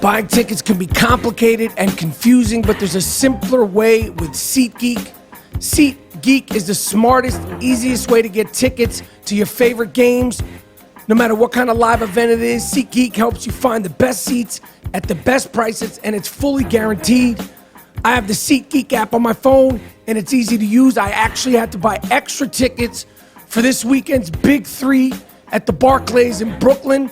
Buying tickets can be complicated and confusing, but there's a simpler way with SeatGeek. SeatGeek is the smartest, easiest way to get tickets to your favorite games. No matter what kind of live event it is, SeatGeek helps you find the best seats at the best prices, and it's fully guaranteed. I have the SeatGeek app on my phone, and it's easy to use. I actually had to buy extra tickets for this weekend's Big Three at the Barclays in Brooklyn.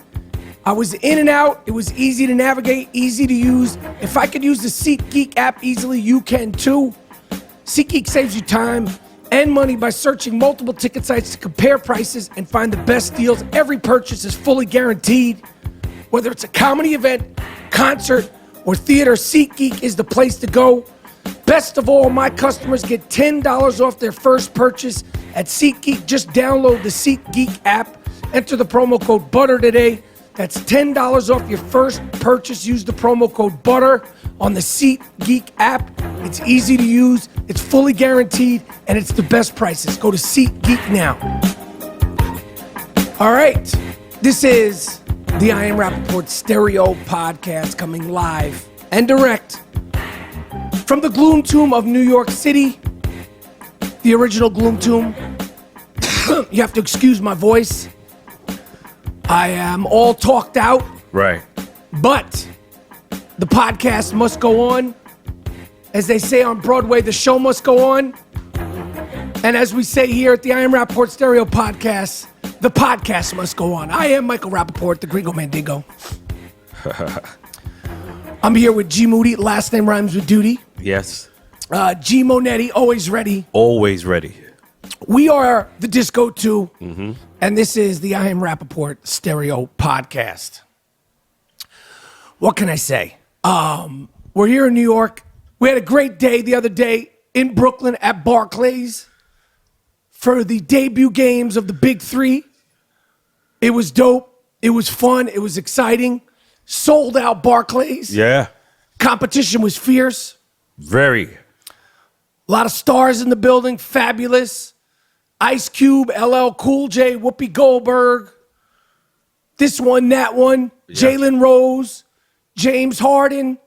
I was in and out. It was easy to navigate, easy to use. If I could use the SeatGeek app easily, you can too. SeatGeek saves you time and money by searching multiple ticket sites to compare prices and find the best deals. Every purchase is fully guaranteed. Whether it's a comedy event, concert, or theater, SeatGeek is the place to go. Best of all, my customers get $10 off their first purchase at SeatGeek. Just download the SeatGeek app, enter the promo code BUTTER today. That's $10 off your first purchase. Use the promo code BUTTER on the SeatGeek app. It's easy to use, it's fully guaranteed, and it's the best prices. Go to SeatGeek now. All right, this is the I Am Rapaport Stereo Podcast, coming live and direct from the Gloom Tomb of New York City, the original Gloom Tomb. You have to excuse my voice. I am all talked out. Right. But the podcast must go on. As they say on Broadway, the show must go on. And as we say here at the I Am Rapaport Stereo Podcast, the podcast must go on. I am Michael Rapaport, the Gringo Mandingo. I'm here with G Moody, last name rhymes with duty. Yes. G Monetti, always ready. Always ready. We are the Disco 2, and this is the I Am Rapaport Stereo Podcast. What can I say? We're here in New York. We had a great day the other day in Brooklyn at Barclays for the debut games of the Big Three. It was dope. It was fun. It was exciting. Sold out Barclays. Yeah. Competition was fierce. Very. A lot of stars in the building. Fabulous. Ice Cube, LL Cool J, Whoopi Goldberg. This one, that one. Yeah. Jalen Rose, James Harden,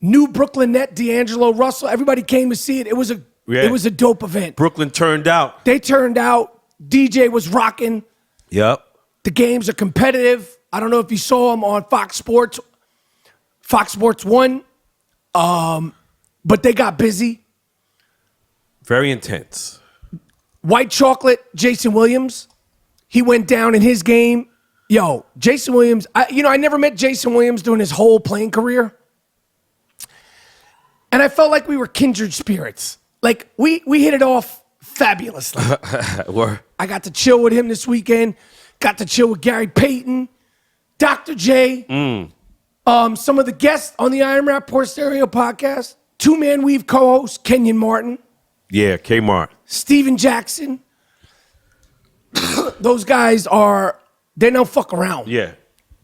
New Brooklyn Net, D'Angelo Russell. Everybody came to see it. It was a dope event. Brooklyn turned out. They turned out. DJ was rocking. Yep. The games are competitive. I don't know if you saw them on Fox Sports 1, but they got busy. Very intense. White Chocolate, Jason Williams, he went down in his game. Yo, Jason Williams, I never met Jason Williams during his whole playing career. And I felt like we were kindred spirits. Like, we hit it off fabulously. I got to chill with him this weekend. Got to chill with Gary Payton, Dr. J, some of the guests on the I Am Rapaport Stereo Podcast, Two-Man Weave co-host Kenyon Martin. Yeah, Kmart. Steven Jackson. Those guys they don't fuck around. Yeah,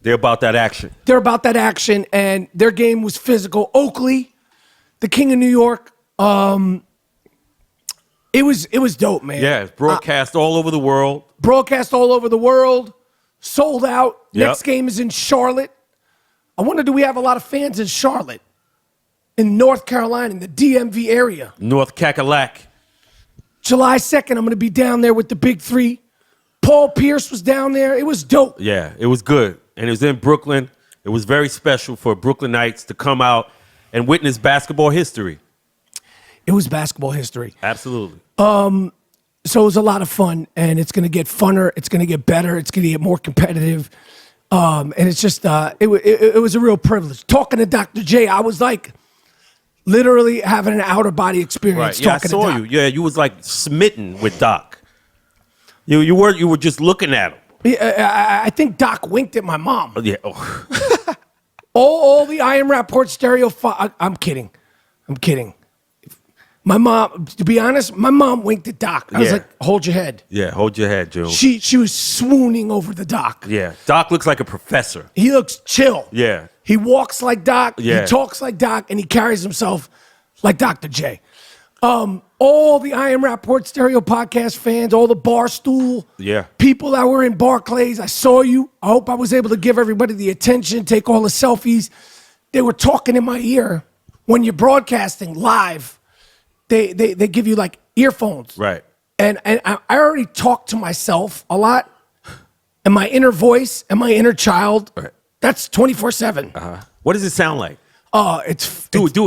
they're about that action. They're about that action, and their game was physical. Oakley, the king of New York. It was dope, man. Yeah, it's broadcast all over the world. Sold out. Yep. Next game is in Charlotte. I wonder, do we have a lot of fans in Charlotte? In North Carolina, in the DMV area. North Cackalack. July 2nd, I'm going to be down there with the Big Three. Paul Pierce was down there. It was dope. Yeah, it was good. And it was in Brooklyn. It was very special for Brooklynites to come out and witness basketball history. It was basketball history. Absolutely. So it was a lot of fun, and it's going to get funner. It's going to get better. It's going to get more competitive. And it's just, it was a real privilege. Talking to Dr. J, I was like literally having an outer body experience. Right. Yeah, I talking saw to Doc. you. Yeah, you was like smitten with Doc. You were just looking at him. Yeah, I think Doc winked at my mom. Yeah. Oh. all the I Am Rapaport Stereo. I'm kidding. My mom, to be honest, my mom winked at Doc. I was like, hold your head. Yeah, hold your head, Joe. She was swooning over the Doc. Yeah, Doc looks like a professor. He looks chill. Yeah. He walks like Doc. Yeah. He talks like Doc, and he carries himself like Dr. J. All the I Am Rapaport Stereo Podcast fans, all the Barstool people that were in Barclays, I saw you. I hope I was able to give everybody the attention, take all the selfies. they were talking in my ear when you're broadcasting live. They give you like earphones. Right. And I already talk to myself a lot. And my inner voice and my inner child, Right. that's 24/7. What does it sound like? Do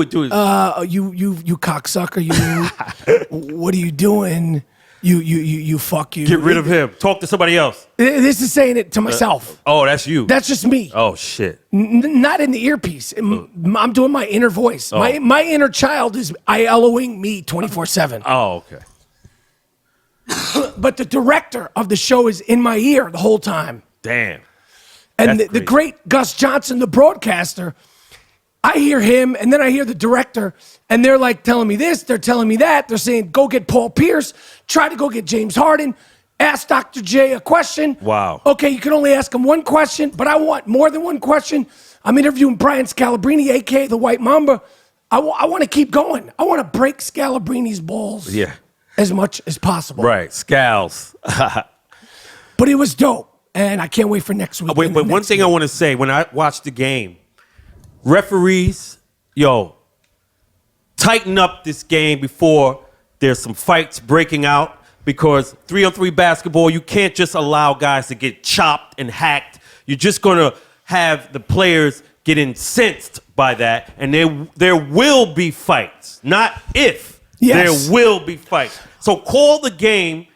it. you cocksucker, you what are you doing? You fuck you. Get rid of him. Talk to somebody else. This is saying it to myself. Oh, that's you. That's just me. Oh shit. Not in the earpiece. I'm doing my inner voice. My inner child is ILOing me 24/7. Oh, okay. But the director of the show is in my ear the whole time. Damn. And That's the crazy. great Gus Johnson, the broadcaster, I hear him and then I hear the director and they're like telling me this, they're telling me that. They're saying, go get Paul Pierce, try to go get James Harden, ask Dr. J a question. Wow. Okay, you can only ask him one question, but I want more than one question. I'm interviewing Brian Scalabrine, a.k.a. the White Mamba. I want to keep going. I want to break Scalabrine's balls Yeah. as much as possible. Right. Scals. But it was dope. And I can't wait for next week. Wait, and but the one next thing week. I want to say, when I watched the game, referees, tighten up this game before there's some fights breaking out, because 3-on-3 basketball, you can't just allow guys to get chopped and hacked. You're just going to have the players get incensed by that, and there will be fights, not if. Yes. There will be fights. So call the game,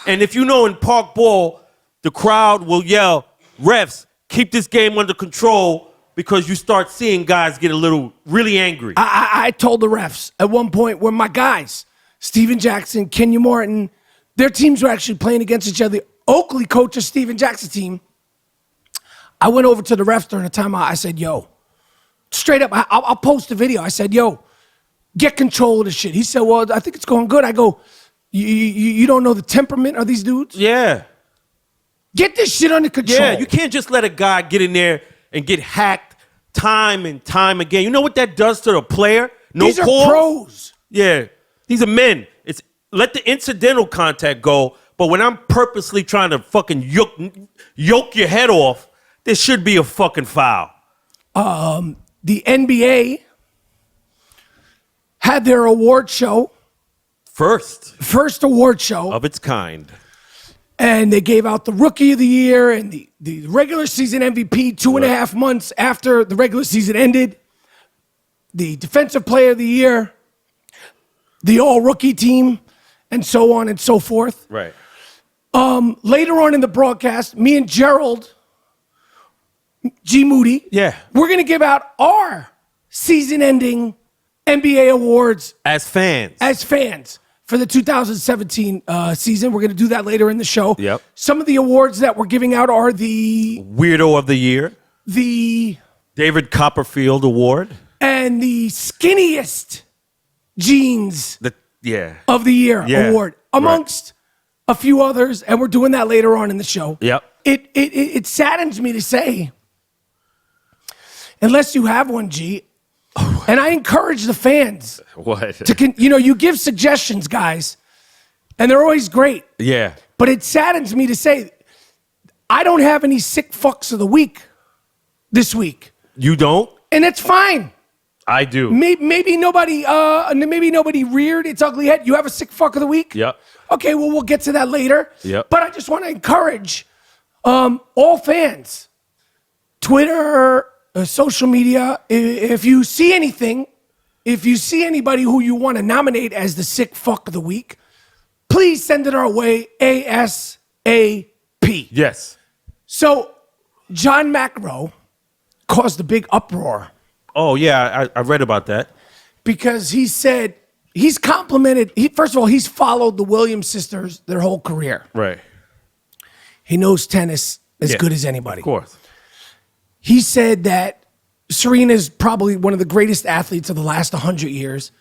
and if you know in Park Ball, the crowd will yell, refs, keep this game under control, because you start seeing guys get a little really angry. I told the refs at one point where my guys, Steven Jackson, Kenya Martin, their teams were actually playing against each other. Oakley coaches Steven Jackson's team. I went over to the refs during the timeout. I said, yo, straight up, I'll post the video. I said, yo, get control of this shit. He said, well, I think it's going good. I go, you don't know the temperament of these dudes? Yeah. Get this shit under control. Yeah, you can't just let a guy get in there and get hacked time and time again. You know what that does to the player? No These are calls? pros. Yeah, these are men. It's let the incidental contact go, but when I'm purposely trying to fucking yoke your head off, there should be a fucking foul. The NBA had their award show, first award show, Of its kind. and they gave out the Rookie of the Year and the regular season MVP 2.5 months after the regular season ended, the Defensive Player of the Year, the All-Rookie team, and so on and so forth. Right. Later on in the broadcast, me and Gerald G. Moody, Yeah. we're going to give out our season-ending NBA awards As fans. as fans for the 2017 season. We're going to do that later in the show. Yep. Some of the awards that we're giving out are the Weirdo of the Year. David Copperfield Award. and the skinniest jeans Yeah. of the year Yeah. award, amongst a few others, and we're doing that later on in the show. Yep. It saddens me to say, unless you have one, G, and I encourage the fans What? to, you give suggestions, guys, and they're always great. Yeah. But it saddens me to say, I don't have any sick fucks of the week this week, You don't? and it's fine. I do. Maybe nobody reared its ugly head. You have a sick fuck of the week? Yep. Okay, well, we'll get to that later. Yep. But I just want to encourage all fans, Twitter, social media, if you see anything, if you see anybody who you want to nominate as the sick fuck of the week, please send it our way, ASAP. Yes. So, John McEnroe caused a big uproar Oh, yeah. I read about that. because he said he's complimented. First of all, he's followed the Williams sisters their whole career. Right. He knows tennis as Yeah, good as anybody. Of course. He said that Serena is probably one of the greatest athletes of the last 100 years.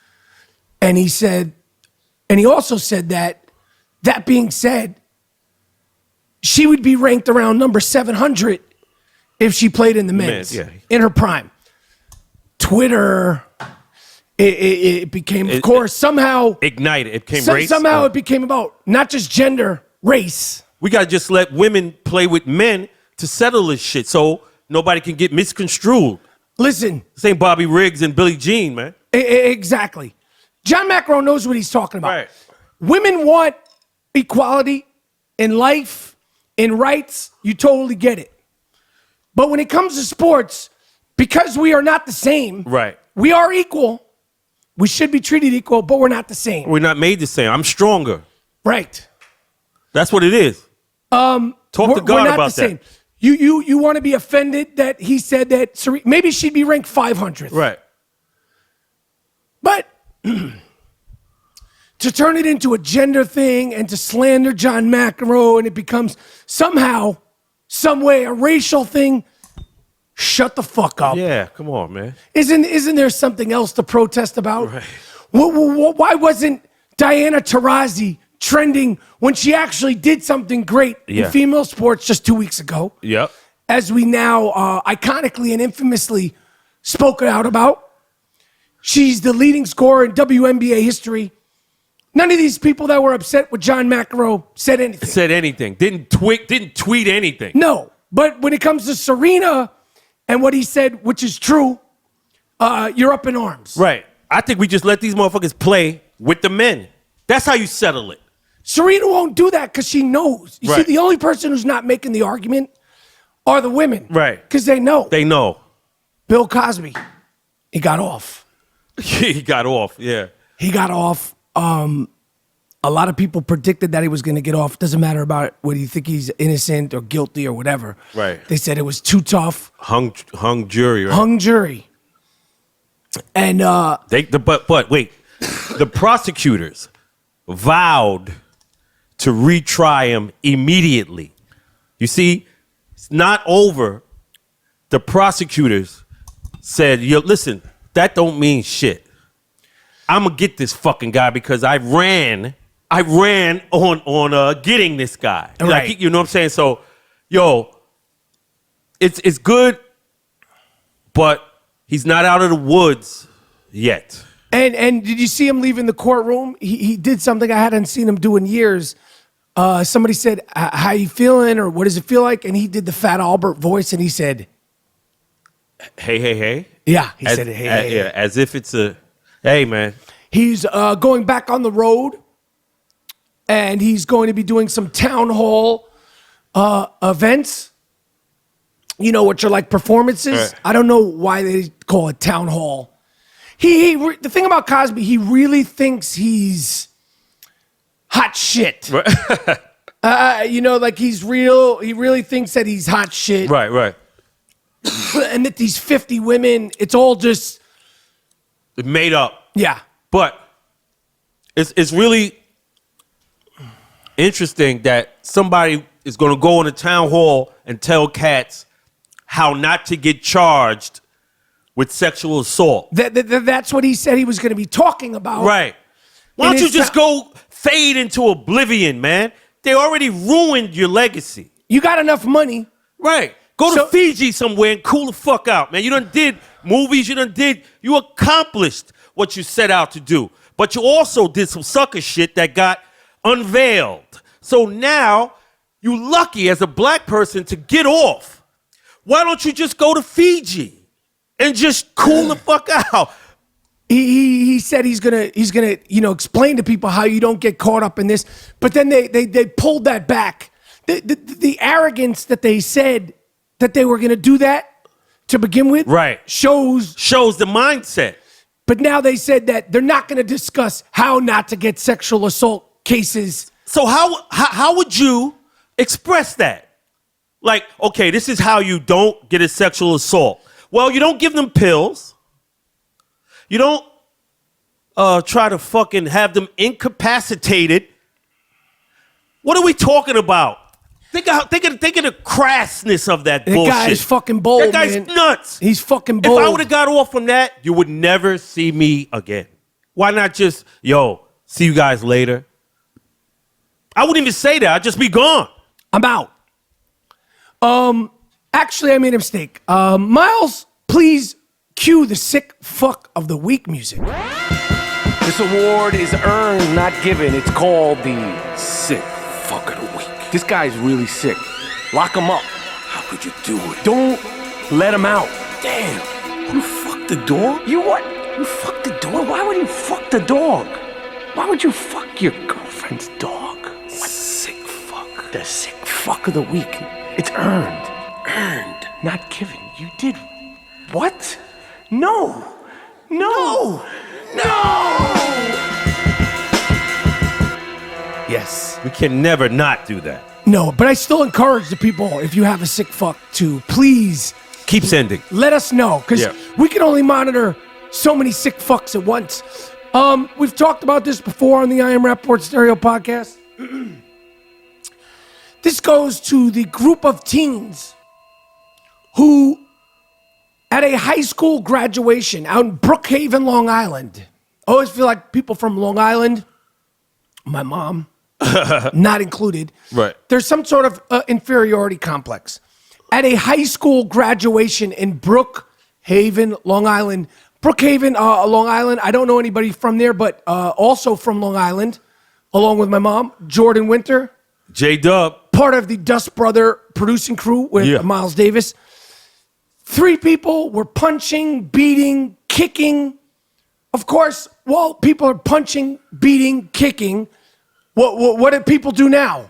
And he also said that being said, she would be ranked around number 700 if she played in the men's, yeah. in her prime. Twitter, it became, of course, somehow, Ignited. It became so- race. somehow it became about not just gender, race. We got to just let women play with men to settle this shit so nobody can get misconstrued. Listen. This ain't Bobby Riggs and Billie Jean, man. Exactly. John McEnroe knows what he's talking about. Right. Women want equality in life, in rights. You totally get it. But when it comes to sports, because we are not the same, Right. we are equal. We should be treated equal, but we're not the same. We're not made the same. I'm stronger. Right. That's what it is. Talk to We're God not about the same. that. You want to be offended that he said that maybe she'd be ranked 500th. Right. But to turn it into a gender thing and to slander John McEnroe and it becomes somehow, some way a racial thing, shut the fuck up. Yeah, come on, man. Isn't there something else to protest about? Right. Why wasn't Diana Taurasi trending when she actually did something great Yeah. in female sports just 2 weeks ago? Yep. As we now iconically and infamously spoke out about. She's the leading scorer in WNBA history. None of these people that were upset with John McEnroe said anything. Said anything. Didn't tweet anything. No, but when it comes to Serena and what he said, which is true, you're up in arms. Right. I think we just let these motherfuckers play with the men. That's how you settle it. Serena won't do that because she knows. You see, Right. the only person who's not making the argument are the women. Right. Because they know. They know. Bill Cosby, he got off. He got off, yeah. He got off. A lot of people predicted that he was going to get off. Doesn't matter about whether you think he's innocent or guilty or whatever. Right. They said it was too tough. Hung jury, right? Hung jury. And But wait, the prosecutors vowed to retry him immediately. You see, it's not over. The prosecutors said, "Yo, listen, that don't mean shit. I'm gonna get this fucking guy because I ran on getting this guy." Right. Like, you know what I'm saying? So, it's good, but he's not out of the woods yet. And did you see him leaving the courtroom? He did something I hadn't seen him do in years. Somebody said, "How you feeling?" or "What does it feel like?" And he did the Fat Albert voice, and he said, Hey. "Yeah." He said, "Hey." Yeah, as if it's a, hey, man. He's going back on the road, and he's going to be doing some town hall events. You know, which are like performances. Right. I don't know why they call it town hall. The thing about Cosby, he really thinks he's hot shit. You know, like he's real. He really thinks that he's hot shit. Right. And that these 50 women, it's all just, Made up. yeah. But it's really interesting that somebody is going to go in a town hall and tell cats how not to get charged with sexual assault. That's what he said he was going to be talking about. Right. Why In don't you his just go fade into oblivion, man? They already ruined your legacy. You got enough money. Right. Go to Fiji somewhere and cool the fuck out, man. You done did movies, you accomplished what you set out to do. But you also did some sucker shit that got unveiled. So now you lucky as a black person to get off. Why don't you just go to Fiji and just cool the fuck out? He said he's gonna explain to people how you don't get caught up in this. But then they pulled that back. The arrogance that they said that they were gonna do that to begin with, Right. shows the mindset. But now they said that they're not gonna discuss how not to get sexual assault cases. So how would you express that? Like, okay, this is how you don't get a sexual assault. Well, you don't give them pills. You don't try to fucking have them incapacitated. What are we talking about? Think of the crassness of that bullshit. That guy is fucking bold, That guy's man. nuts. He's fucking bold. If I would have got off from that, you would never see me again. Why not just, see you guys later? I wouldn't even say that. I'd just be gone. I'm out. Actually, I made a mistake. Miles, please cue the sick fuck of the week music. This award is earned, not given. It's called the Sick Fuck of the Week. This guy's really sick. Lock him up. How could you do it? Don't let him out. Damn. You fucked the dog? You what? You fucked the dog? Why would you fuck the dog? Why would you fuck your girlfriend's dog? What? Sick fuck. The sick fuck of the week. It's earned. Earned. Not given. You did. What? No. No. No. Yes. We can never not do that. No, but I still encourage the people, if you have a sick fuck, to please Keep sending. let us know, because Yeah. we can only monitor so many sick fucks at once. We've talked about this before on the I Am Rapport Stereo podcast. This goes to the group of teens who, at a high school graduation out in Brookhaven, Long Island, I always feel like people from Long Island, my mom, not included, Right. there's some sort of inferiority complex. At a high school graduation in Brookhaven, Long Island, Brookhaven, Long Island, I don't know anybody from there, but also from Long Island, along with my mom, Jordan Winter, J-Dub. part of the Dust Brother producing crew with Yeah. Miles Davis. 3 people were punching, beating, kicking. Of course, while people are punching, beating, kicking, what do people do now?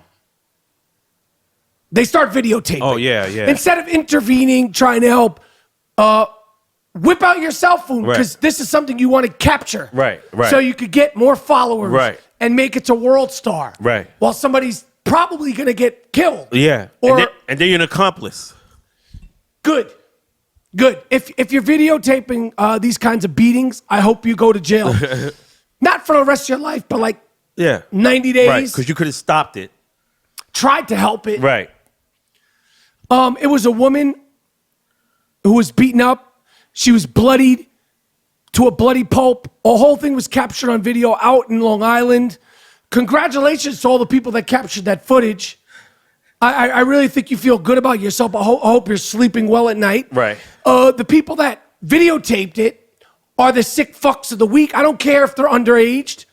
They start videotaping. Oh, yeah, yeah. Instead of intervening, trying to help, whip out your cell phone, Right. because this is something you want to capture. Right, right. So you could get more followers Right. and make it to world star. Right. While somebody's probably going to get killed. Yeah. Or and then you're an accomplice. good. Good. If you're videotaping these kinds of beatings, I hope you go to jail. Not for the rest of your life, but like Yeah. 90 days. Right, because you could have stopped it. Tried to help it. Right. It was a woman who was beaten up. She was bloodied to a bloody pulp. A whole thing was captured on video out in Long Island. Congratulations to all the people that captured that footage. I really think you feel good about yourself. I hope you're sleeping well at night. Right. The people that videotaped it are the sick fucks of the week. I don't care if they're underaged.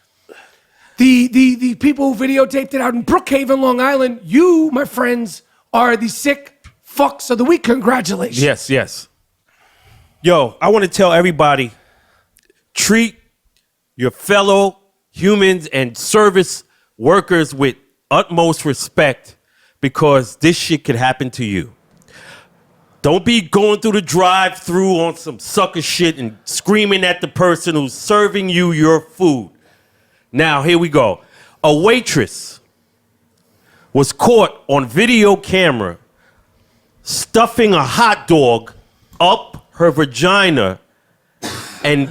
The people who videotaped it out in Brookhaven, Long Island, you, my friends, are the sick fucks of the week. Congratulations. Yes, yes. Yo, I want to tell everybody, treat your fellow humans and service workers with utmost respect, because this shit could happen to you. Don't be going through the drive-thru on some sucker shit and screaming at the person who's serving you your food. Now, here we go. A waitress was caught on video camera stuffing a hot dog up her vagina and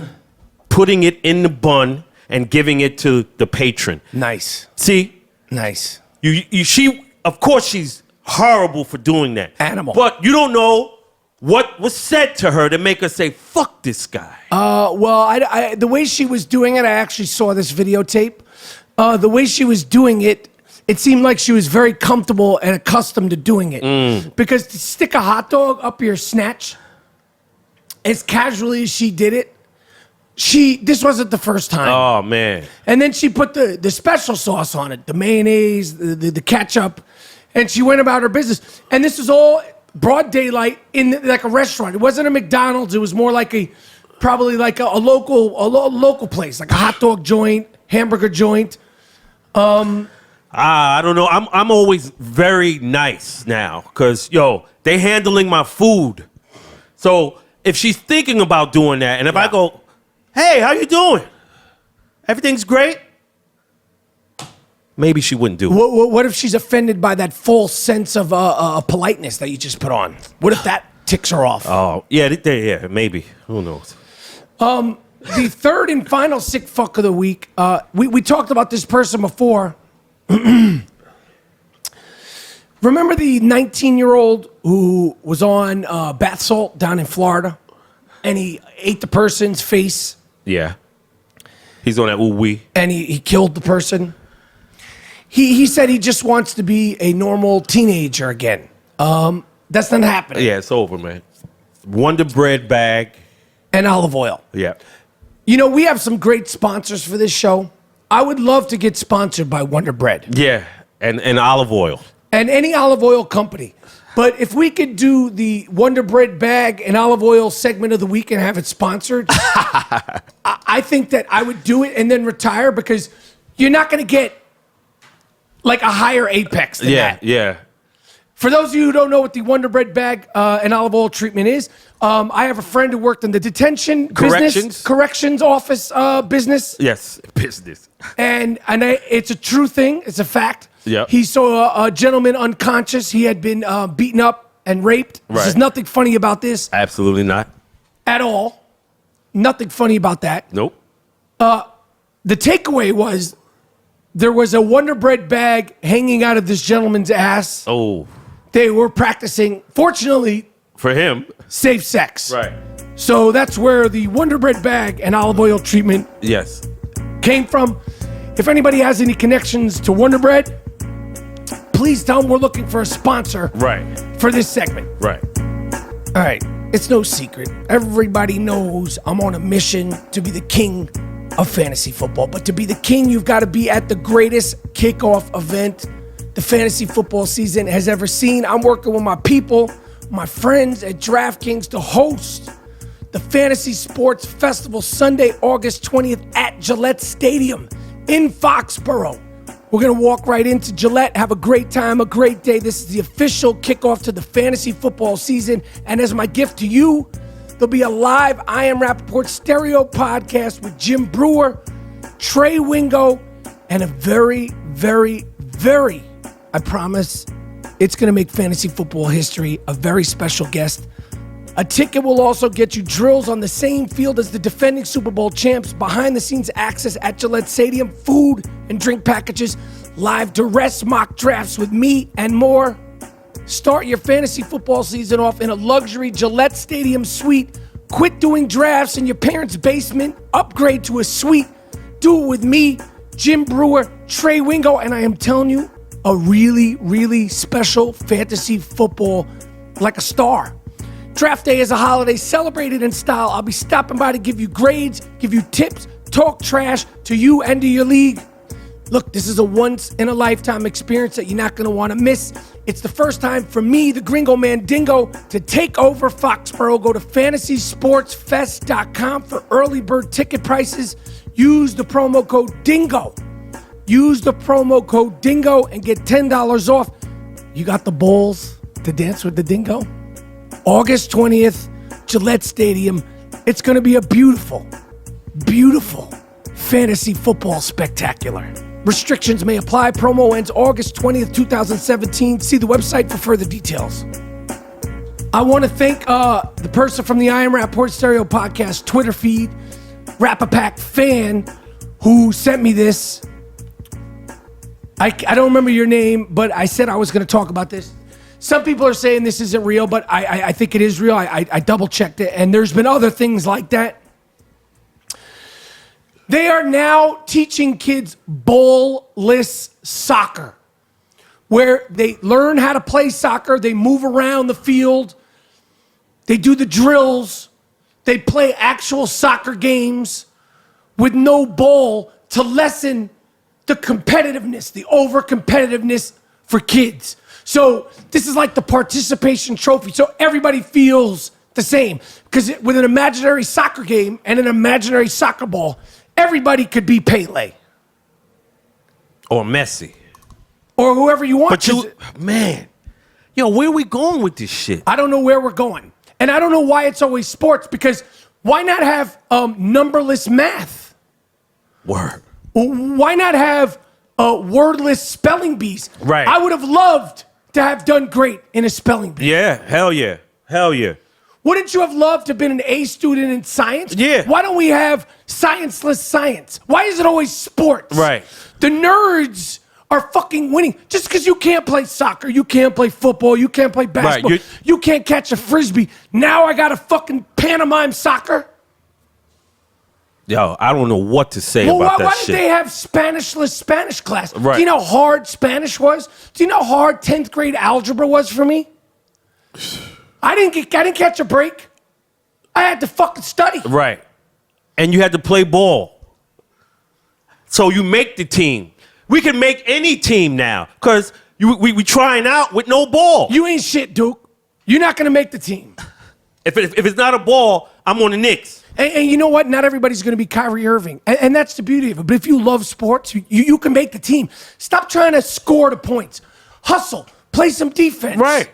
putting it in the bun and giving it to the patron. Nice. See, Nice. she, of course, she's horrible for doing that. Animal. But you don't know what was said to her to make her say, fuck this guy. Well, the way she was doing it, I actually saw this videotape. The way she was doing it, it seemed like she was very comfortable and accustomed to doing it. Because to stick a hot dog up your snatch, as casually as she did it, this wasn't the first time. Oh, man. And then she put the special sauce on it, the mayonnaise, the ketchup, and she went about her business. And this was all broad daylight in like a restaurant. It wasn't a McDonald's. It was more like probably like a local place, like a hot dog joint, hamburger joint. I don't know. I'm always very nice now because, yo, they handling my food. So if she's thinking about doing that, and if I go, hey, how you doing? Everything's great? Maybe she wouldn't do it. What if she's offended by that false sense of politeness that you just put on? What if that ticks her off? Oh, yeah, yeah, maybe. Who knows? The third and final sick fuck of the week, we talked about this person before. Remember the 19-year-old who was on bath salt down in Florida? And he ate the person's face Yeah. He's on that ooh-wee. and he killed the person? He said he just wants to be a normal teenager again. That's not happening. Yeah, it's over, man. Wonder Bread bag. And olive oil. Yeah. You know, we have some great sponsors for this show. I would love to get sponsored by Wonder Bread. Yeah, and olive oil. and any olive oil company. But if we could do the Wonder Bread bag and olive oil segment of the week and have it sponsored, I think that I would do it and then retire because you're not going to get like a higher apex than that. Yeah. For those of you who don't know what the Wonder Bread bag and olive oil treatment is, I have a friend who worked in the detention corrections office business. Yes, business. And it's a true thing. It's a fact. Yep. He saw a gentleman unconscious. He had been beaten up and raped. Right. There's nothing funny about this Absolutely not. at all. Nothing funny about that. Nope. The takeaway was there was a Wonder Bread bag hanging out of this gentleman's ass. Oh, They were practicing, fortunately, for him. safe sex. Right. So that's where the Wonder Bread bag and olive oil treatment Yes. came from. If anybody has any connections to Wonder Bread, please tell them we're looking for a sponsor Right. for this segment. Right. All right, it's no secret. Everybody knows I'm on a mission to be the king of fantasy football. But to be the king, you've got to be at the greatest kickoff event the fantasy football season has ever seen. I'm working with my people, my friends at DraftKings to host the Fantasy Sports Festival Sunday, August 20th at Gillette Stadium in Foxborough. We're going to walk right into Gillette, have a great time, a great day. This is the official kickoff to the fantasy football season. And as my gift to you, there'll be a live I Am Rappaport stereo podcast with Jim Brewer, Trey Wingo, and a very, very, very, I promise, it's going to make fantasy football history, a very special guest. A ticket will also get you drills on the same field as the defending Super Bowl champs, behind-the-scenes access at Gillette Stadium, food and drink packages, live duress mock drafts with me, and more. Start your fantasy football season off in a luxury Gillette Stadium suite. Quit doing drafts in your parents' basement. Upgrade to a suite. Do it with me, Jim Brewer, Trey Wingo, and I am telling you, a really, really special fantasy football like a star. Draft day is a holiday celebrated in style. I'll be stopping by to give you grades, give you tips, talk trash to you and to your league. Look, this is a once-in-a-lifetime experience that you're not going to want to miss. It's the first time for me, the Gringo Man Dingo, to take over Foxborough. Go to fantasysportsfest.com for early bird ticket prices. Use the promo code DINGO. Use the promo code DINGO and get $10 off. You got the balls to dance with the dingo? August 20th, Gillette Stadium. It's going to be a beautiful, beautiful fantasy football spectacular. Restrictions may apply. Promo ends August 20th, 2017. See the website for further details. I want to thank the person from the I Am Rappaport Stereo Podcast Twitter feed, Rap-A-Pack fan, who sent me this. I don't remember your name, but I said I was going to talk about this. Some people are saying this isn't real, but I think it is real. I double-checked it, and there's been other things like that. They are now teaching kids ball-less soccer, where they learn how to play soccer, they move around the field, they do the drills, they play actual soccer games with no ball to lessen the competitiveness, the over-competitiveness for kids. So this is like the participation trophy. So everybody feels the same. Because with an imaginary soccer game and an imaginary soccer ball, everybody could be Pele. Or Messi. Or whoever you want. But man, where are we going with this shit? I don't know where we're going. And I don't know why it's always sports, because why not have numberless math? Word. Why not have wordless spelling bees? Right. I would have loved to have done great in a spelling bee. Yeah, hell yeah. Hell yeah. Wouldn't you have loved to have been an A student in science? Yeah. Why don't we have scienceless science? Why is it always sports? Right. The nerds are fucking winning. Just because you can't play soccer, you can't play football, you can't play basketball, Right. you can't catch a frisbee. Now I got to fucking pantomime soccer? Yo, I don't know what to say Well, about why that did shit. they have Spanishless Spanish class? Right. Do you know how hard Spanish was? Do you know how hard 10th grade algebra was for me? I didn't catch a break. I had to fucking study. Right. And you had to play ball. So you make the team. We can make any team now. Because We trying out with no ball. You ain't shit, Duke. You're not going to make the team. If it's not a ball, I'm on the Knicks. And you know what? Not everybody's going to be Kyrie Irving. And that's the beauty of it. But if you love sports, you can make the team. Stop trying to score the points. Hustle. Play some defense. Right.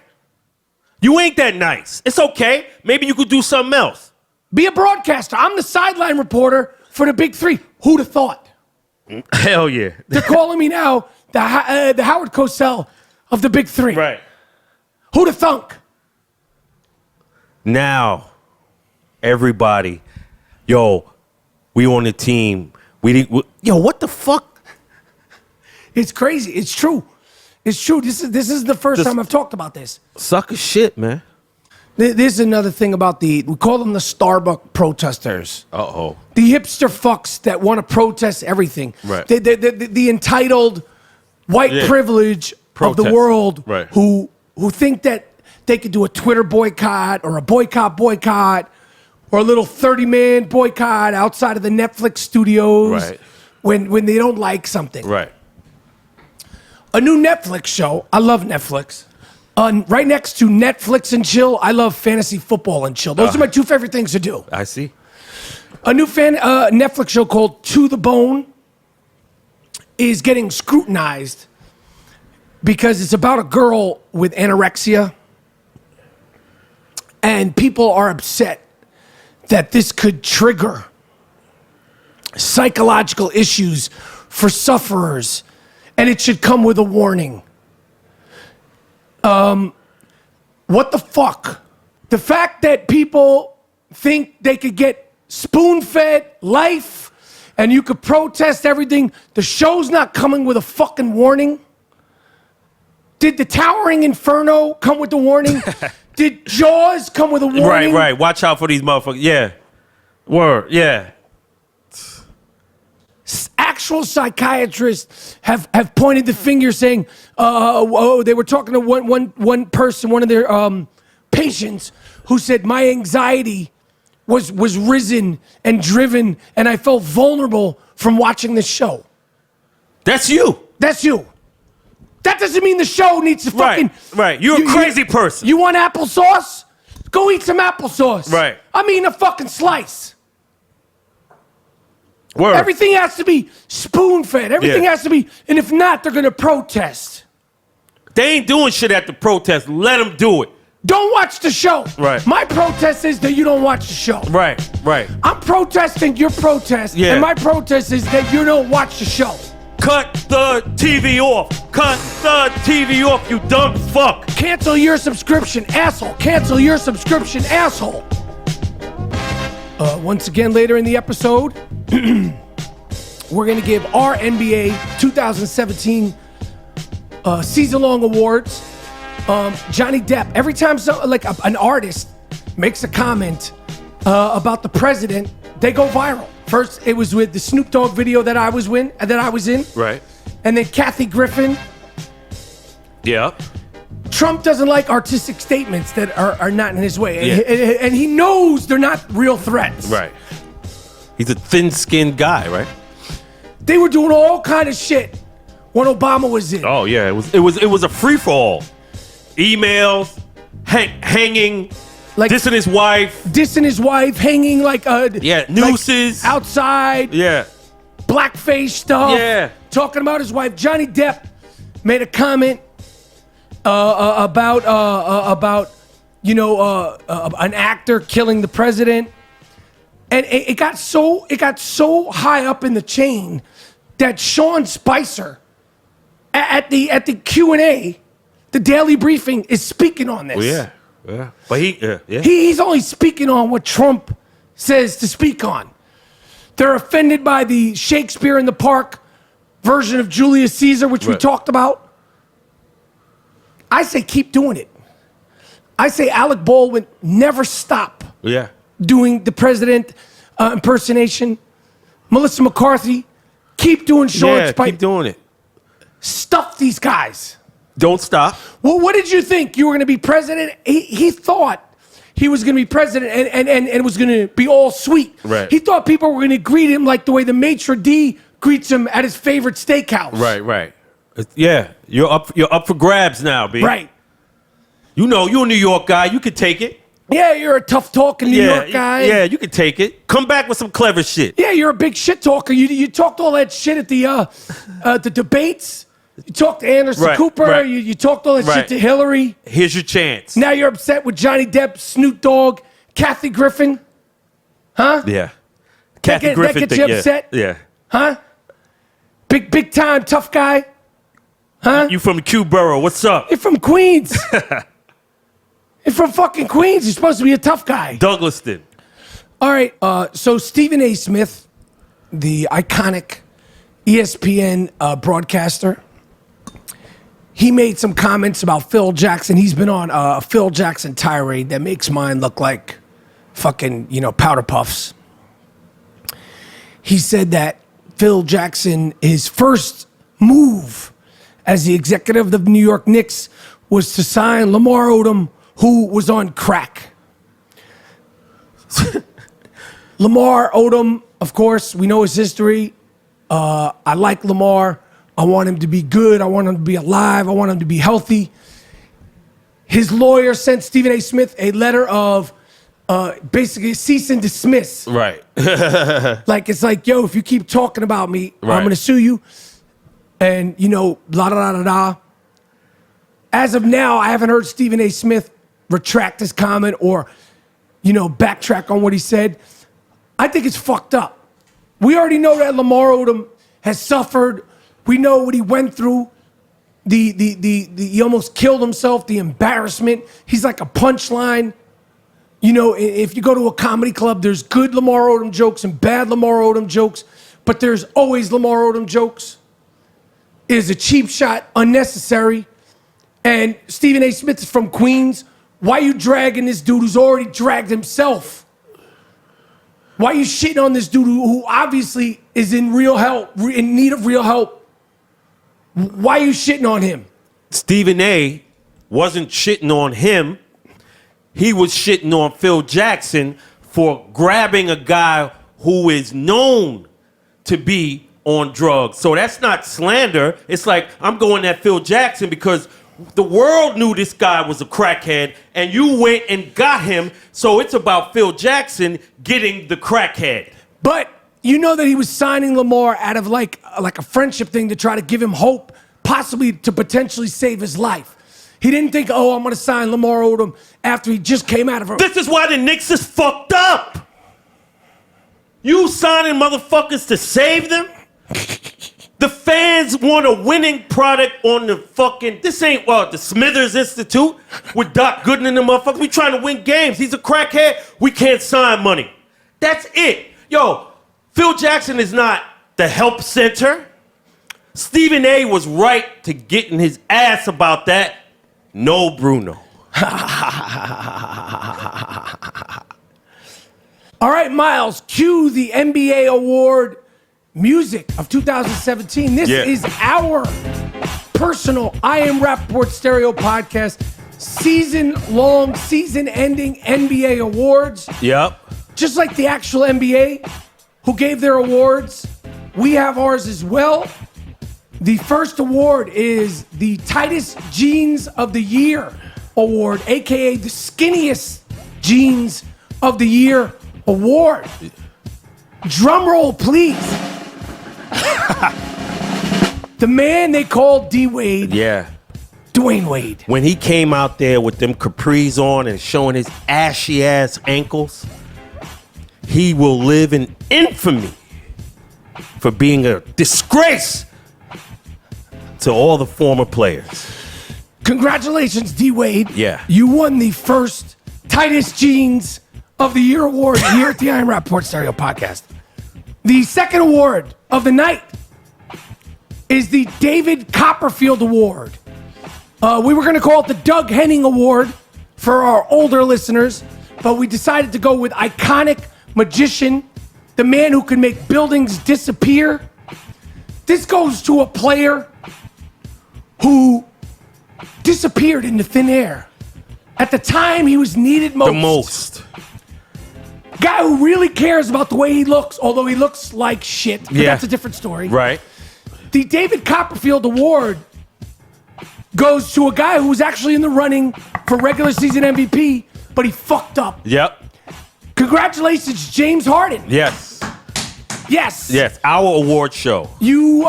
You ain't that nice. It's okay. Maybe you could do something else. Be a broadcaster. I'm the sideline reporter for the Big Three. Who'd have thought? Hell yeah. They're calling me now the Howard Cosell of the Big Three. Right. Who'd have thunk? Now, everybody, yo, we on the team. Yo, what the fuck? It's crazy. It's true. It's true. This is the first time I've talked about this. Sucker shit, man. This is another thing about we call them the Starbucks protesters. Uh-oh. The hipster fucks that want to protest everything. Right. The entitled white privilege of the Protest. world Right. who think that they could do a Twitter boycott or a boycott or a little 30-man boycott outside of the Netflix studios Right. when they don't like something. Right. A new Netflix show. I love Netflix. Right next to Netflix and chill, I love fantasy football and chill. Those are my two favorite things to do. I see. A new Netflix show called To the Bone is getting scrutinized because it's about a girl with anorexia, and people are upset that this could trigger psychological issues for sufferers, and it should come with a warning. What the fuck? The fact that people think they could get spoon-fed life and you could protest everything, the show's not coming with a fucking warning. Did the Towering Inferno come with the warning? Did Jaws come with a warning? Right. Watch out for these motherfuckers. Yeah. Word. Yeah. Actual psychiatrists have pointed the finger saying, they were talking to one person, one of their patients, who said, my anxiety was risen and driven, and I felt vulnerable from watching this show. That's you. That's you. That doesn't mean the show needs to fucking... Right. You're a crazy person. You want applesauce? Go eat some applesauce. Right. I mean a fucking slice. Word. Everything has to be spoon-fed. Everything has to be... And if not, they're going to protest. They ain't doing shit at the protest. Let them do it. Don't watch the show. Right. My protest is that you don't watch the show. Right. I'm protesting your protest, Yeah. and my protest is that you don't watch the show. Cut the TV off. Cut the TV off, you dumb fuck. Cancel your subscription, asshole. Cancel your subscription, asshole. Once again, later in the episode, we're going to give our NBA 2017 season-long awards. Johnny Depp, every time an artist makes a comment about the president, they go viral. First, it was with the Snoop Dogg video that I was in. Right. And then Kathy Griffin. Yeah. Trump doesn't like artistic statements that are not in his way. Yeah. And he knows they're not real threats. Right. He's a thin-skinned guy, right? They were doing all kind of shit when Obama was in. Oh yeah, it was a free-for-all. Emails, hanging, Like dissing his wife. Dissing his wife, hanging nooses. like outside. Yeah. Blackface stuff. Yeah. Talking about his wife. Johnny Depp made a comment about an actor killing the president, and it got so high up in the chain that Sean Spicer at the Q&A, the Daily Briefing, is speaking on this. Oh, yeah. But He's only speaking on what Trump says to speak on. They're offended by the Shakespeare in the Park version of Julius Caesar, which we talked about. I say keep doing it. I say Alec Baldwin, never stop doing the president impersonation. Melissa McCarthy, keep doing Sean Spicer. keep doing it. Stuff these guys. Don't stop. Well, what did you think? You were going to be president? He thought he was going to be president and it was going to be all sweet. Right. He thought people were going to greet him like the way the maitre d' greets him at his favorite steakhouse. Right. Yeah, you're up for grabs now, B. Right. You know, you're a New York guy. You can take it. Yeah, you're a tough talking New York guy. Yeah, you can take it. Come back with some clever shit. Yeah, you're a big shit talker. You talked all that shit at the debates. You talked to Anderson Right, Cooper. right. You talked all that Right. shit to Hillary. Here's your chance. Now you're upset with Johnny Depp, Snoop Dogg, Kathy Griffin. Huh? Yeah. That Kathy get- that Griffin gets thing, you upset? Yeah. Huh? Big time tough guy. You from Q Borough. What's up? You're from Queens. You're from fucking Queens. You're supposed to be a tough guy. Douglaston. All right. So Stephen A. Smith, the iconic ESPN broadcaster, he made some comments about Phil Jackson. He's been on a Phil Jackson tirade that makes mine look like fucking, powder puffs. He said that Phil Jackson, his first move as the executive of the New York Knicks was to sign Lamar Odom, who was on crack. Lamar Odom, of course, we know his history. I like Lamar. I want him to be good. I want him to be alive. I want him to be healthy. His lawyer sent Stephen A. Smith a letter of basically cease and dismiss. Right. Like, it's like, yo, if you keep talking about me, Right. I'm going to sue you. And, blah, da, da, da, da. As of now, I haven't heard Stephen A. Smith retract his comment or, backtrack on what he said. I think it's fucked up. We already know that Lamar Odom has suffered. We know what he went through. He almost killed himself, the embarrassment. He's like a punchline. If you go to a comedy club, there's good Lamar Odom jokes and bad Lamar Odom jokes, but there's always Lamar Odom jokes. It is a cheap shot, unnecessary. And Stephen A. Smith is from Queens. Why are you dragging this dude who's already dragged himself? Why are you shitting on this dude who obviously is in real help, in need of real help? Why are you shitting on him? Stephen A. wasn't shitting on him. He was shitting on Phil Jackson for grabbing a guy who is known to be on drugs. So that's not slander. It's like, I'm going at Phil Jackson because the world knew this guy was a crackhead and you went and got him. So it's about Phil Jackson getting the crackhead. But you know that he was signing Lamar out of like a friendship thing to try to give him hope, possibly to potentially save his life. He didn't think, oh, I'm going to sign Lamar Odom after he just came out of a... This is why the Knicks is fucked up. You signing motherfuckers to save them? The fans want a winning product on the fucking... This ain't, the Smithers Institute with Doc Gooden and the motherfuckers. We trying to win games. He's a crackhead. We can't sign money. That's it. Yo, Phil Jackson is not the help center. Stephen A. was right to getting his ass about that. No, Bruno. All right, Miles, cue the NBA award music of 2017. This is our personal I Am Rappaport Stereo podcast, season-long, season-ending NBA awards. Yep. Just like the actual NBA, who gave their awards, we have ours as well. The first award is the Tightest Jeans of the Year award, aka the Skinniest Jeans of the Year award. Drum roll, please. The man they called D-Wade, Yeah. Dwayne Wade. When he came out there with them capris on and showing his ashy ass ankles, he will live in infamy for being a disgrace to all the former players. Congratulations, D-Wade. Yeah. You won the first Tightest Jeans of the Year award here at the Iron Rappaport Stereo Podcast. The second award of the night is the David Copperfield Award. We were going to call it the Doug Henning Award for our older listeners, but we decided to go with iconic magician, the man who can make buildings disappear. This goes to a player who disappeared into thin air at the time he was needed most. The most. Guy who really cares about the way he looks, although he looks like shit, but Yeah. that's a different story. Right. The David Copperfield Award goes to a guy who was actually in the running for regular season MVP, but he fucked up. Yep. Congratulations, James Harden. Yes. Yes. Yes. Our award show. You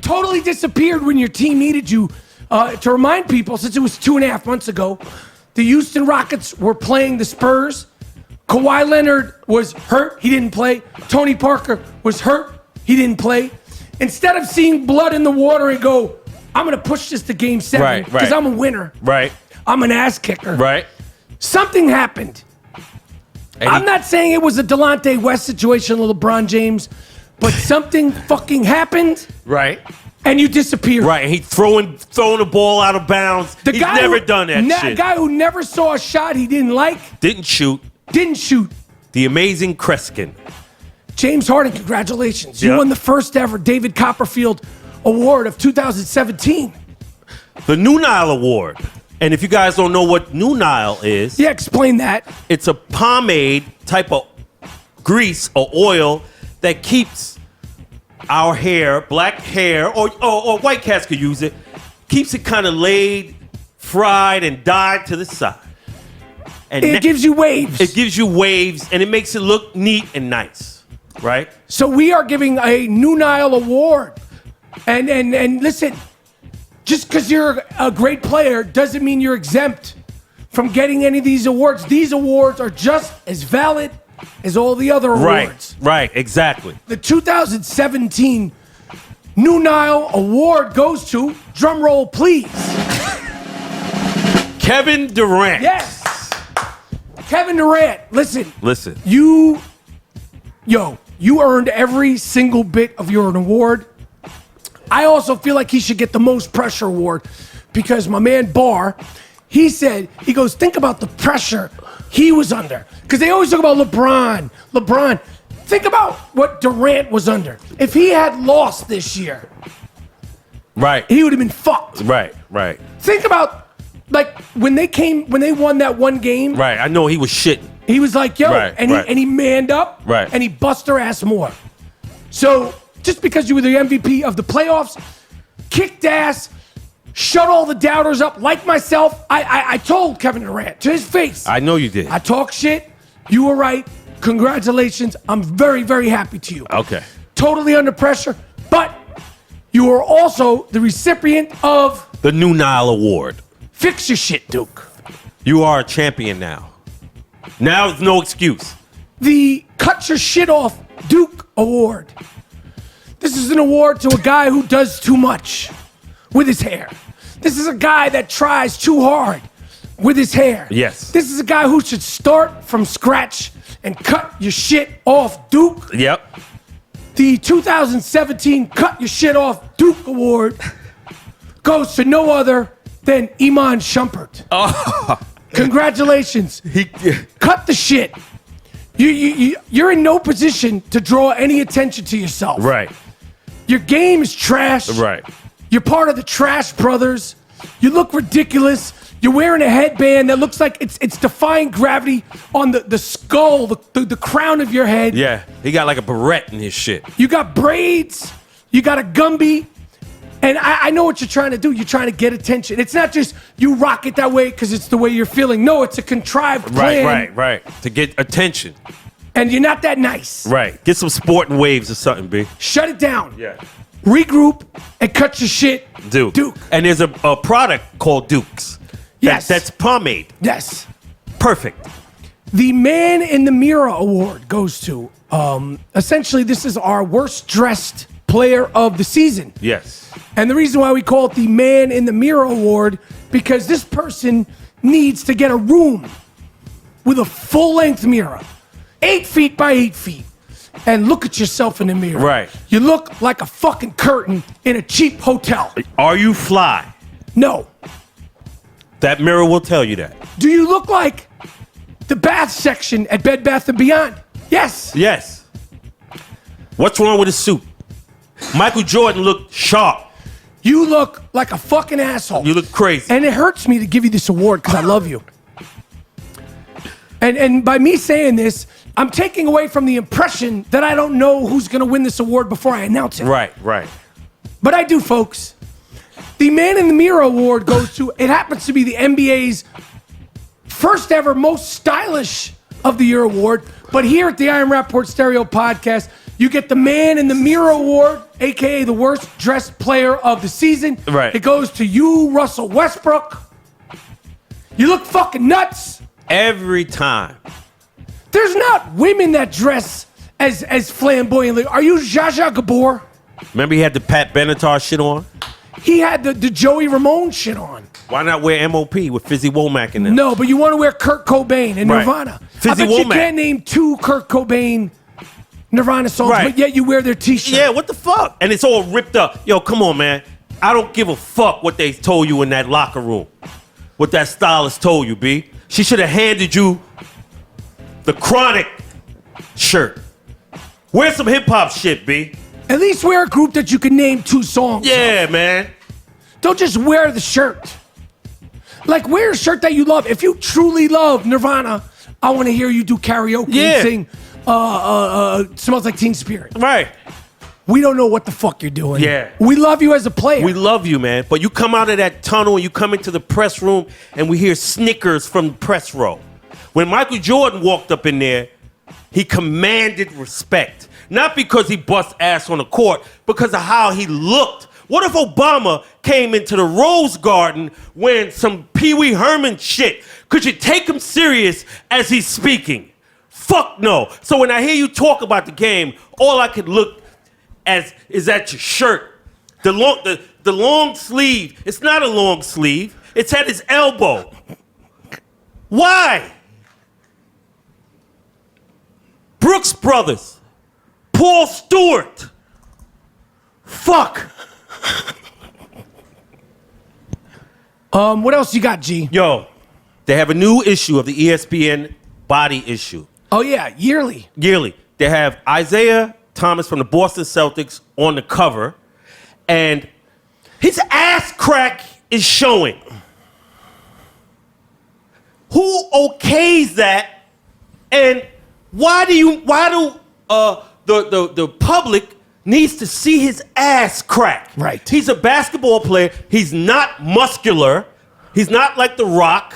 totally disappeared when your team needed you. To remind people, since it was 2.5 months ago, the Houston Rockets were playing the Spurs. Kawhi Leonard was hurt. He didn't play. Tony Parker was hurt. He didn't play. Instead of seeing blood in the water and go, I'm going to push this to game 7 Right, because right. I'm a winner. Right. I'm an ass kicker. Right. Something happened. And I'm not saying it was a Delonte West situation, LeBron James, but something fucking happened Right. and you disappeared. Right. And he throwing the ball out of bounds. He's never done that shit. Guy who never saw a shot he didn't like, Didn't shoot. didn't shoot. The amazing Kreskin. James Harden, congratulations. You Yeah. won the first ever David Copperfield Award of 2017. The New Nile Award. And if you guys don't know what New Nile is, Yeah, explain that. it's a pomade type of grease or oil that keeps our hair, black hair, or white cats could use it, keeps it kind of laid, fried, and dyed to the side. And It gives you waves. it gives you waves, and it makes it look neat and nice, right? So we are giving a New Nile Award. And listen, just because you're a great player doesn't mean you're exempt from getting any of these awards. These awards are just as valid as all the other awards. Right, exactly. The 2017 New Nile Award goes to, drum roll please. Kevin Durant. Yes. Kevin Durant, listen. Listen. You earned every single bit of your award. I also feel like he should get the most pressure award because my man Barr, he goes, think about the pressure he was under. Because they always talk about LeBron. Think about what Durant was under. If he had lost this year, Right. he would have been fucked. Right. Think about, like, when they won that one game, Right. I know he was shitting. he was like, yo, Right, and right. he manned up, Right. and he bust her ass more. So just because you were the MVP of the playoffs, kicked ass, shut all the doubters up, like myself, I told Kevin Durant to his face, I know you did. I talk shit, you were right, congratulations, I'm very, very happy to you. Okay. Totally under pressure, but you are also the recipient of The New Nile Award. Fix Your Shit, Duke. You are a champion now. Now there's no excuse. The Cut Your Shit Off Duke Award. This is an award to a guy who does too much with his hair. This is a guy that tries too hard with his hair. Yes. This is a guy who should start from scratch and cut your shit off, Duke. Yep. The 2017 Cut Your Shit Off Duke Award goes to no other than Iman Shumpert. Congratulations. Cut the shit. You're in no position to draw any attention to yourself. Right. Your game is trash. Right. You're part of the Trash Brothers. You look ridiculous. You're wearing a headband that looks like it's defying gravity on the skull, the crown of your head. Yeah. He got like a barrette in his shit. You got braids. You got a Gumby. And I know what you're trying to do. You're trying to get attention. It's not just you rock it that way because it's the way you're feeling. No, it's a contrived plan. Right. To get attention. And you're not that nice. Right. Get some sporting waves or something, B. Shut it down. Yeah. Regroup and cut your shit. Duke. And there's a product called Dukes. Yes. That's pomade. Yes. Perfect. The Man in the Mirror Award goes to, essentially, this is our worst dressed player of the season. Yes. And the reason why we call it the Man in the Mirror Award, because this person needs to get a room with a full-length mirror, 8 feet by 8 feet, and look at yourself in the mirror. Right. You look like a fucking curtain in a cheap hotel. Are you fly? No. That mirror will tell you that. Do you look like the bath section at Bed Bath & Beyond? Yes. Yes. What's wrong with his suit? Michael Jordan looked sharp. You look like a fucking asshole. You look crazy. And it hurts me to give you this award because I love you. And by me saying this, I'm taking away from the impression that I don't know who's going to win this award before I announce it. Right. But I do, folks. The Man in the Mirror Award goes to, it happens to be the NBA's first ever Most Stylish of the Year award. But here at the I Am Rappaport Stereo Podcast, you get the Man in the Mirror Award, a.k.a. the worst dressed player of the season. Right. It goes to you, Russell Westbrook. You look fucking nuts. Every time. There's not women that dress as flamboyantly. Are you Zsa Zsa Gabor? Remember he had the Pat Benatar shit on? He had the Joey Ramone shit on. Why not wear MOP with Fizzy Womack in them? No, but you want to wear Kurt Cobain and Right. Nirvana. Fizzy I bet you Womack. can't name 2 Kurt Cobain Nirvana songs, Right. but yet you wear their t-shirt. Yeah, what the fuck? And it's all ripped up. Yo, come on, man. I don't give a fuck what they told you in that locker room. What that stylist told you, B. She should have handed you the Chronic shirt. Wear some hip-hop shit, B. At least wear a group that you can name 2 songs. Yeah, man. Don't just wear the shirt. Like, wear a shirt that you love. If you truly love Nirvana, I want to hear you do karaoke Yeah. and sing Smells Like Teen Spirit. Right. We don't know what the fuck you're doing. Yeah. We love you as a player. We love you, man. But you come out of that tunnel and you come into the press room and we hear snickers from the press row. When Michael Jordan walked up in there, he commanded respect. Not because he bust ass on the court, because of how he looked. What if Obama came into the Rose Garden wearing some Pee Wee Herman shit? Could you take him serious as he's speaking? Fuck no. So when I hear you talk about the game, all I could look as is at your shirt. The long sleeve. It's not a long sleeve. It's at his elbow. Why? Brooks Brothers. Paul Stewart. Fuck. What else you got, G? Yo, they have a new issue of the ESPN body issue. Oh, yeah, yearly. Yearly. They have Isaiah Thomas from the Boston Celtics on the cover, and his ass crack is showing. Who okays that? And why do the public needs to see his ass crack? Right. He's a basketball player. He's not muscular. He's not like The Rock.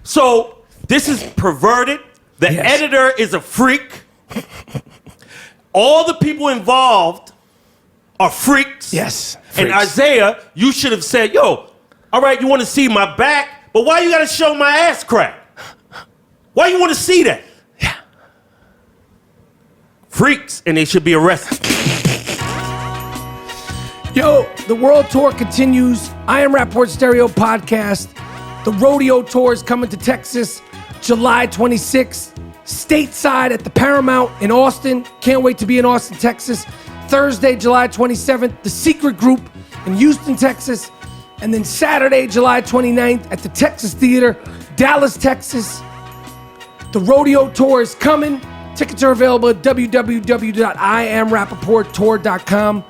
So this is perverted. The Yes. editor is a freak. All the people involved are freaks. Yes. And freaks. Isaiah, you should have said, yo, all right, you want to see my back, but why you got to show my ass crack? Why you want to see that? Yeah. Freaks, and they should be arrested. Yo, the world tour continues. I Am Rappaport Stereo Podcast. The rodeo tour is coming to Texas July 26th. Stateside at the Paramount in Austin. Can't wait to be in Austin, Texas. Thursday, July 27th, The Secret Group in Houston, Texas. And then Saturday, July 29th at the Texas Theater, Dallas, Texas. The rodeo tour is coming. Tickets are available at www.IamRappaportTour.com.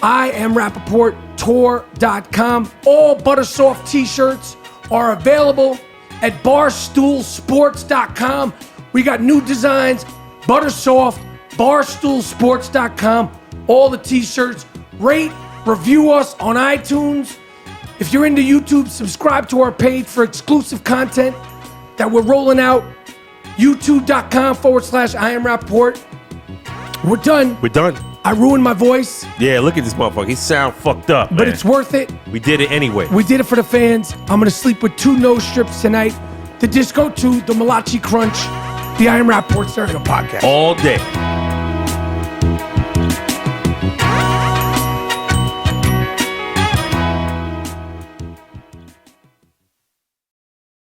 IamRappaportTour.com. All Buttersoft t-shirts are available at BarstoolSports.com. We got new designs, Buttersoft, BarstoolSports.com. All the t-shirts. Rate, review us on iTunes. If you're into YouTube, subscribe to our page for exclusive content that we're rolling out. YouTube.com/IamRappaport. We're done. We're done. I ruined my voice, Yeah, look at this motherfucker. He sound fucked up, but man. it's worth it. We did it anyway. We did it for the fans. I'm gonna sleep with 2 nose strips tonight. The Disco 2, the Malachi Crunch, the I Am Rappaport Stereo Podcast. All day.